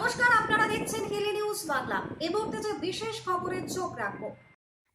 নমস্কার, আপনারা দেখছেন হিলি নিউজ বাংলা। এই মুহূর্তে যে বিশেষ খবরের চোখ রাখবো।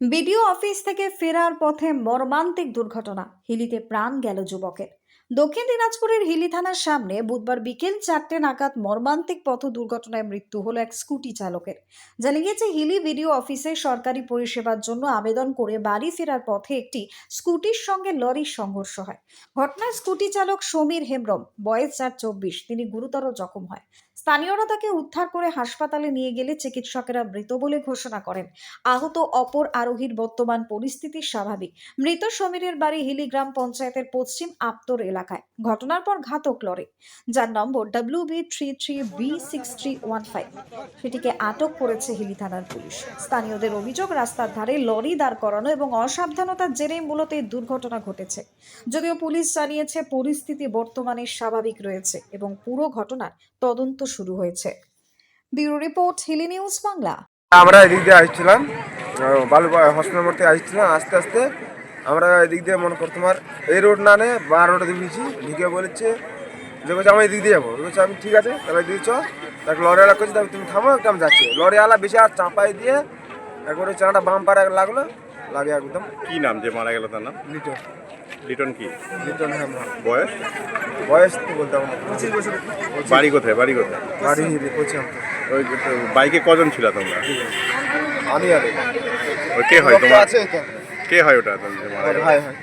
বিডিও অফিস থেকে ফেরার পথে মর্মান্তিক দুর্ঘটনা, হিলিতে প্রাণ গেল যুবকের। দক্ষিণ দিনাজপুরের হিলি থানার সামনে বুধবার বিকেল 4টে নাগাদ মর্মান্তিক পথ দুর্ঘটনায় মৃত্যু হলো এক স্কুটি চালকের। জানা গিয়েছে, হিলি বিডিও অফিসে সরকারি পরিষেবার জন্য আবেদন করে বাড়ি ফেরার পথে একটি স্কুটির সঙ্গে লরির সংঘর্ষ হয়। ঘটনায় স্কুটি চালক সমীর হেমব্রম, বয়স যার 24, তিনি গুরুতর জখম হয়। স্থানীয়রা তাকে উদ্ধার করে হাসপাতালে নিয়ে গেলে চিকিৎসকেরা মৃত বলে ঘোষণা করেন। আহত অপর আরোহীর বর্তমান পরিস্থিতি স্বাভাবিক। মৃত সমীরের বাড়ি হিলি গ্রাম পঞ্চায়েতের পশ্চিম আপতর এলাকায়। ঘটনার পর ঘাতক লরি, যার নম্বর WB33B6315, সেটিকে আটক করেছে হিলি থানার পুলিশ। স্থানীয়দের অভিযোগ, রাস্তার ধারে লরি দাঁড় করানো এবং অসাবধানতার জেরেই মূলত এই দুর্ঘটনা ঘটেছে। যদিও পুলিশ জানিয়েছে পরিস্থিতি বর্তমানে স্বাভাবিক রয়েছে এবং পুরো ঘটনার তদন্ত শুরু হয়েছে। Bureau report, Hili news Bangla. আমরা এদিক দিয়ে আসছিলাম, বালু হসপিটাল মোড় থেকে আসছিলাম। আস্তে আস্তে আমরা এদিক দিয়ে মনে কর তোমার এই রোড না নে বা রোডে ঢুকেছি, ঢুকে বলেছে যে বলছে আমি এদিক দিয়ে যাবো। বলছে আমি ঠিক আছে, তাহলে এদিকে চ। তাকে লরিওয়ালা করছে, তাহলে তুমি থামো, একদম যাচ্ছে। লরিওয়ালা বেশি আর চাপাই দিয়ে একবারে চানাটা বাম পাড়ে লাগলো, লাগে একদম। কি নাম যে মারা গেল তার নাম? লিটন। লিটন কি? লিটন, হ্যাঁ। বয়স? বয়স তো বলতে পারবো না। 25 বছর। বাড়ি কোথায়? বাড়ি কোথায়? বাড়ি বলছি আমি। ওই বাইকে কজন ছিল তোমরা? আমি আর ওই কে হয় তোমার? আছে তো, কে হয় ওটা যে মারা গেল? ভাই হয়।